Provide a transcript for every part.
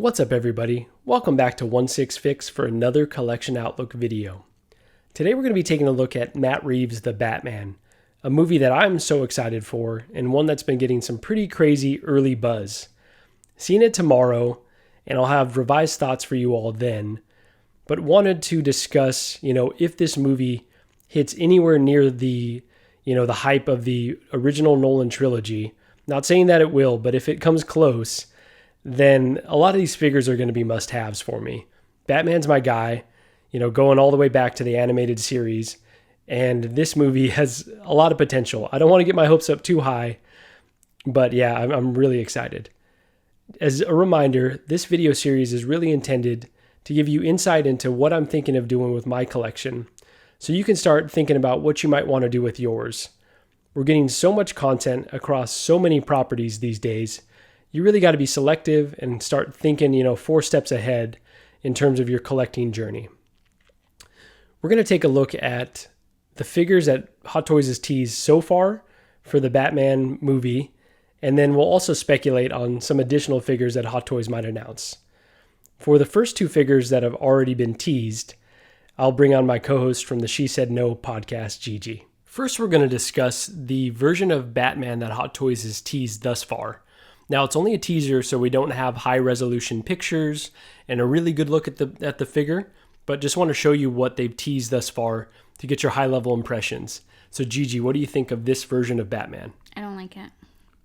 What's up everybody? Welcome back to 16Fix for another Collection Outlook video. Today we're going to be taking a look at Matt Reeves' The Batman, a movie that I'm so excited for and one that's been getting some pretty crazy early buzz. Seeing it tomorrow, and I'll have revised thoughts for you all then, but wanted to discuss, if this movie hits anywhere near the hype of the original Nolan trilogy. Not saying that it will, but if it comes close, then a lot of these figures are going to be must-haves for me. Batman's my guy, going all the way back to the animated series, and this movie has a lot of potential. I don't want to get my hopes up too high, but yeah, I'm really excited. As a reminder, this video series is really intended to give you insight into what I'm thinking of doing with my collection, so you can start thinking about what you might want to do with yours. We're getting so much content across so many properties these days. You really got to be selective and start thinking, 4 steps ahead in terms of your collecting journey. We're going to take a look at the figures that Hot Toys has teased so far for the Batman movie, and then we'll also speculate on some additional figures that Hot Toys might announce. For the first 2 figures that have already been teased, I'll bring on my co-host from the She Said No podcast, Gigi. First, we're going to discuss the version of Batman that Hot Toys has teased thus far. Now, it's only a teaser, so we don't have high-resolution pictures and a really good look at the figure, but just want to show you what they've teased thus far to get your high-level impressions. So, Gigi, what do you think of this version of Batman? I don't like it.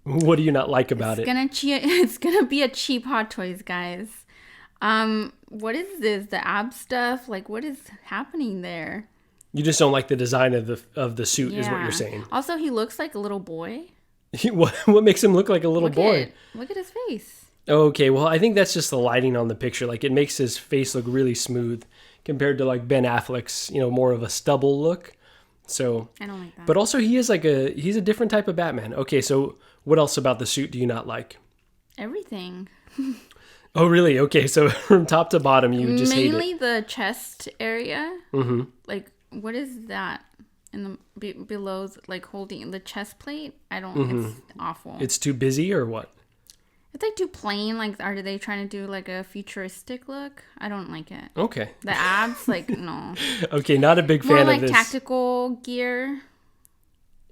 What do you not like about it? It's gonna be a cheap Hot Toys, guys. What is this? The ab stuff? Like, what is happening there? You just don't like the design of the suit, is what you're saying. Also, he looks like a little boy. What makes him look like a little boy? Look at his face. Okay, well, I think that's just the lighting on the picture. Like, it makes his face look really smooth compared to like Ben Affleck's, more of a stubble look. So I don't like that. But also he's a different type of Batman. Okay, so what else about the suit do you not like? Everything. Oh, really? Okay, so from top to bottom, you just hate it. Mainly the chest area. Mm-hmm. Like, what is that? In the below, like holding the chest plate. It's awful. It's too busy or what? It's like too plain. Like, are they trying to do like a futuristic look? I don't like it. Okay. The abs, like, no. Okay, not a big fan More like of this. tactical gear.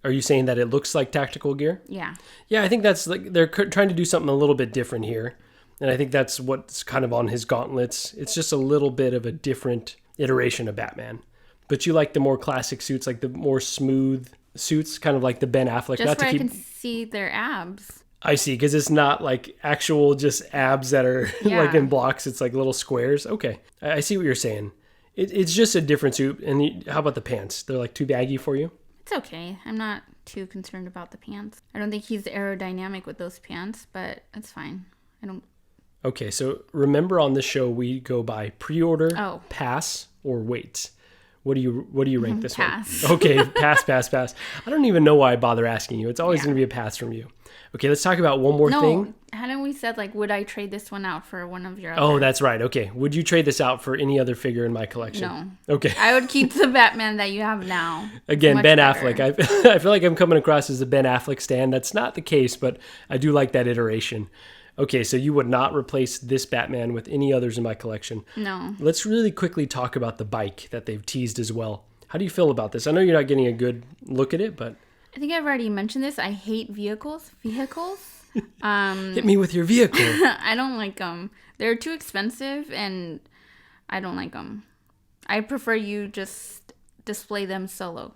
Are you saying that it looks like tactical gear? Yeah. Yeah, I think that's like they're trying to do something a little bit different here. And I think that's what's kind of on his gauntlets. It's just a little bit of a different iteration of Batman. But you like the more classic suits, like the more smooth suits, kind of like the Ben Affleck. Just where I can see their abs. I see, because it's not like actual just abs that are like in blocks. It's like little squares. Okay, I see what you're saying. It's just a different suit. And how about the pants? They're like too baggy for you? It's okay. I'm not too concerned about the pants. I don't think he's aerodynamic with those pants, but it's fine. I don't... Okay, so remember on this show, we go by pre-order, pass, or wait. What do you rank this pass. one? Okay, pass. I don't even know why I bother asking you. It's always going to be a pass from you. Okay, let's talk about one more thing. Hadn't we said, like, would I trade this one out for one of your other? Oh, that's right. Okay. Would you trade this out for any other figure in my collection? No. Okay. I would keep the Batman that you have now. Again, Ben Affleck. I feel like I'm coming across as a Ben Affleck stan. That's not the case, but I do like that iteration. Okay, so you would not replace this Batman with any others in my collection. No. Let's really quickly talk about the bike that they've teased as well. How do you feel about this? I know you're not getting a good look at it, but... I think I've already mentioned this. I hate vehicles. Hit me with your vehicle. I don't like them. They're too expensive, and I don't like them. I prefer you just display them solo.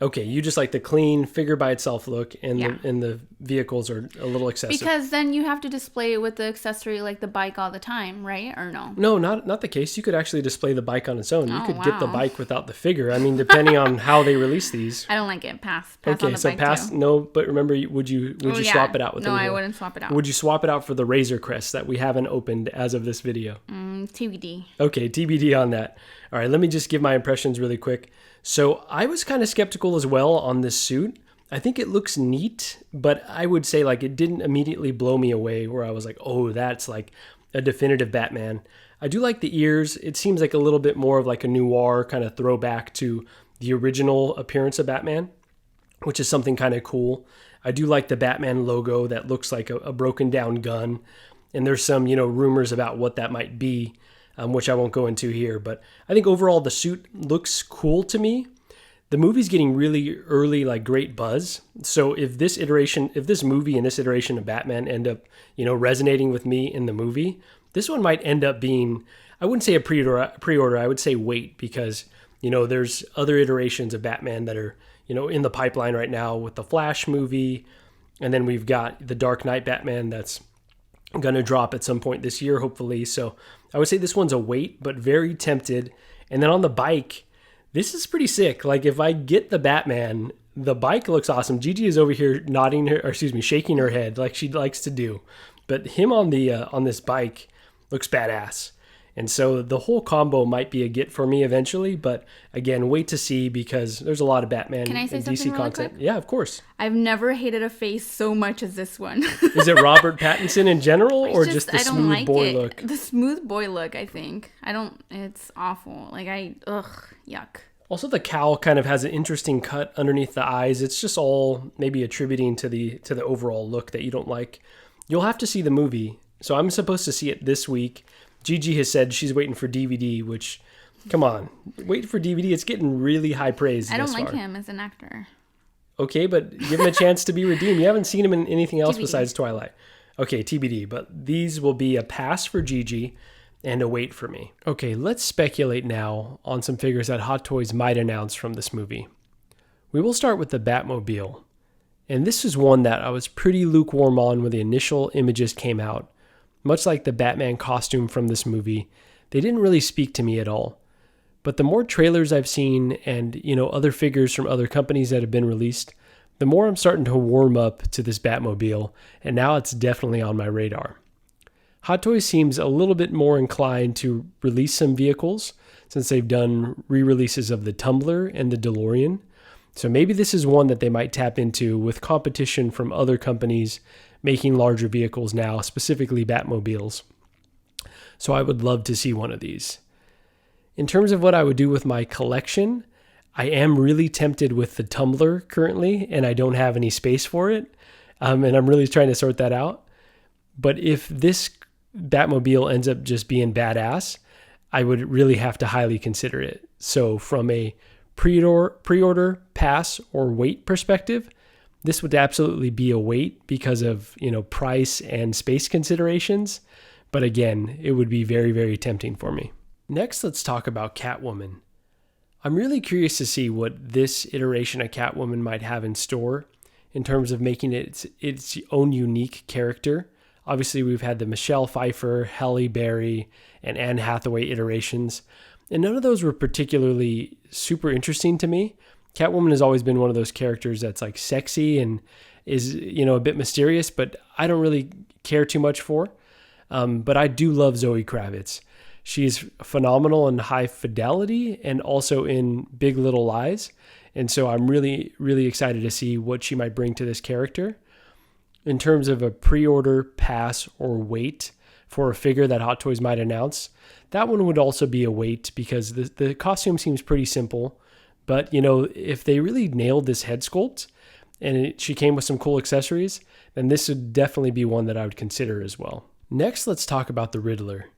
Okay, you just like the clean figure by itself look, and the vehicles are a little excessive. Because then you have to display it with the accessory like the bike all the time, right? Or no? No, not the case. You could actually display the bike on its own. You could get the bike without the figure. I mean, depending on how they release these. I don't like it. Pass okay, on the so bike pass. too. No, but remember, would you swap it out with? No, I wouldn't swap it out. Would you swap it out for the Razor Crest that we haven't opened as of this video? TBD. Okay, TBD on that. All right, let me just give my impressions really quick. So I was kind of skeptical as well on this suit. I think it looks neat, but I would say like it didn't immediately blow me away where I was like, oh, that's like a definitive Batman. I do like the ears. It seems like a little bit more of like a noir kind of throwback to the original appearance of Batman, which is something kind of cool. I do like the Batman logo that looks like a broken down gun. And there's some, rumors about what that might be, which I won't go into here. But I think overall the suit looks cool to me. The movie's getting really early, like great buzz. So if this movie and this iteration of Batman end up, resonating with me in the movie, this one might end up being, I wouldn't say a pre-order, I would say wait, because, there's other iterations of Batman that are, in the pipeline right now with the Flash movie. And then we've got the Dark Knight Batman that's going to drop at some point this year, hopefully. So I would say this one's a wait, but very tempted. And then on the bike, this is pretty sick. Like if I get the Batman, the bike looks awesome. Gigi is over here shaking her head like she likes to do. But him on this bike looks badass. And so the whole combo might be a get for me eventually, but again, wait to see because there's a lot of Batman and DC really content. Quick? Yeah, of course. I've never hated a face so much as this one. Is it Robert Pattinson in general or just the smooth boy look? The smooth boy look, I think. It's awful. Yuck. Also, the cowl kind of has an interesting cut underneath the eyes. It's just all maybe attributing to the overall look that you don't like. You'll have to see the movie. So I'm supposed to see it this week. Gigi has said she's waiting for DVD, which, come on, wait for DVD. It's getting really high praise. I don't like him as an actor. Okay, but give him a chance to be redeemed. You haven't seen him in anything else TBD. Besides Twilight. Okay, TBD, but these will be a pass for Gigi and a wait for me. Okay, let's speculate now on some figures that Hot Toys might announce from this movie. We will start with the Batmobile. And this is one that I was pretty lukewarm on when the initial images came out. Much like the Batman costume from this movie, they didn't really speak to me at all. But the more trailers I've seen and, other figures from other companies that have been released, the more I'm starting to warm up to this Batmobile, and now it's definitely on my radar. Hot Toys seems a little bit more inclined to release some vehicles since they've done re-releases of the Tumbler and the DeLorean. So maybe this is one that they might tap into with competition from other companies making larger vehicles now, specifically Batmobiles. So I would love to see one of these. In terms of what I would do with my collection, I am really tempted with the Tumbler currently, and I don't have any space for it. And I'm really trying to sort that out. But if this Batmobile ends up just being badass, I would really have to highly consider it. So from a pre-order, pass, or wait perspective, this would absolutely be a wait because of, price and space considerations. But again, it would be very, very tempting for me. Next, let's talk about Catwoman. I'm really curious to see what this iteration of Catwoman might have in store in terms of making it its own unique character. Obviously, we've had the Michelle Pfeiffer, Halle Berry, and Anne Hathaway iterations, and none of those were particularly super interesting to me. Catwoman has always been one of those characters that's like sexy and is, a bit mysterious, but I don't really care too much for. But I do love Zoe Kravitz. She's phenomenal in High Fidelity and also in Big Little Lies. And so I'm really, really excited to see what she might bring to this character. In terms of a pre-order, pass, or wait for a figure that Hot Toys might announce, that one would also be a wait because the costume seems pretty simple. But, if they really nailed this head sculpt and she came with some cool accessories, then this would definitely be one that I would consider as well. Next, let's talk about the Riddler.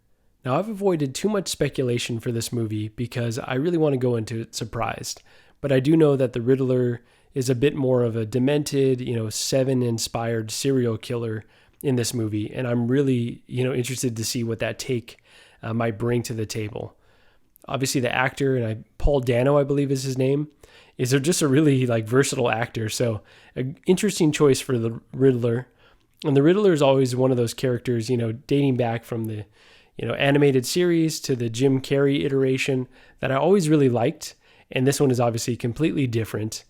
Now, I've avoided too much speculation for this movie because I really want to go into it surprised. But I do know that the Riddler is a bit more of a demented, Seven-inspired serial killer in this movie. And I'm really, interested to see what that take might bring to the table. Obviously, the actor, Paul Dano, I believe is his name, is just a really versatile actor. So an interesting choice for the Riddler. And the Riddler is always one of those characters, dating back from the, animated series to the Jim Carrey iteration that I always really liked. And this one is obviously completely different.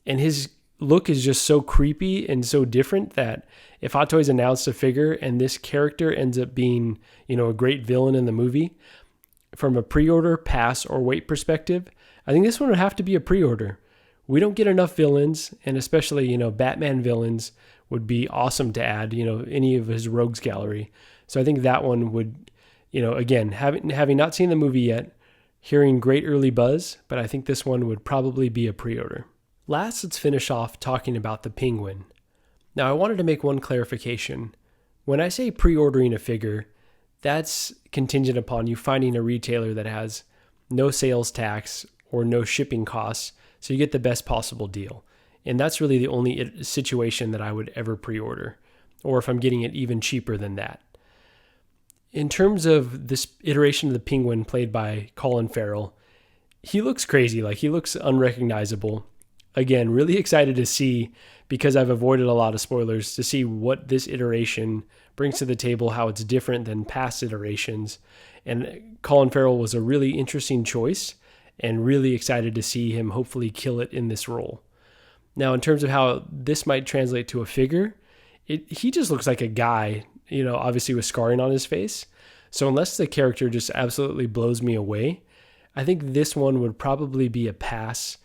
And his look is just so creepy and so different that if Hot Toys announced a figure and this character ends up being, a great villain in the movie, from a pre-order, pass, or wait perspective, I think this one would have to be a pre-order. We don't get enough villains, and especially, Batman villains would be awesome to add, any of his rogues gallery. So I think that one would, again, having not seen the movie yet, hearing great early buzz, but I think this one would probably be a pre-order. Last, let's finish off talking about the Penguin. Now, I wanted to make one clarification. When I say pre-ordering a figure, that's contingent upon you finding a retailer that has no sales tax or no shipping costs, so you get the best possible deal. And that's really the only situation that I would ever pre-order, or if I'm getting it even cheaper than that. In terms of this iteration of the Penguin played by Colin Farrell, he looks crazy, like he looks unrecognizable. Again, really excited to see, because I've avoided a lot of spoilers, to see what this iteration brings to the table, how it's different than past iterations. And Colin Farrell was a really interesting choice, and really excited to see him hopefully kill it in this role. Now, in terms of how this might translate to a figure, he just looks like a guy, obviously with scarring on his face. So unless the character just absolutely blows me away, I think this one would probably be a pass.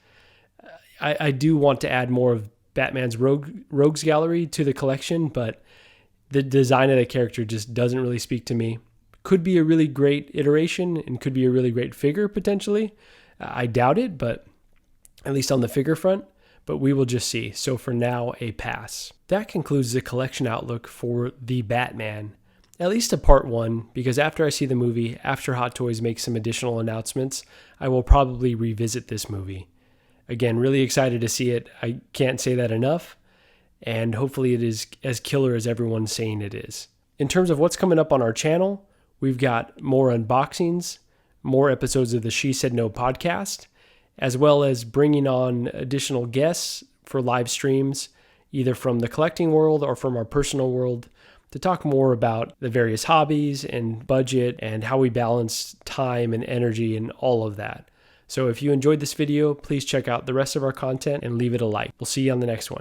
I do want to add more of Batman's rogues gallery to the collection, but the design of the character just doesn't really speak to me. Could be a really great iteration and could be a really great figure potentially. I doubt it, but at least on the figure front, but we will just see. So for now, a pass. That concludes the collection outlook for The Batman, at least a part one, because after I see the movie, after Hot Toys makes some additional announcements, I will probably revisit this movie. Again, really excited to see it. I can't say that enough, and hopefully it is as killer as everyone's saying it is. In terms of what's coming up on our channel, we've got more unboxings, more episodes of the She Said No podcast, as well as bringing on additional guests for live streams, either from the collecting world or from our personal world, to talk more about the various hobbies and budget and how we balance time and energy and all of that. So if you enjoyed this video, please check out the rest of our content and leave it a like. We'll see you on the next one.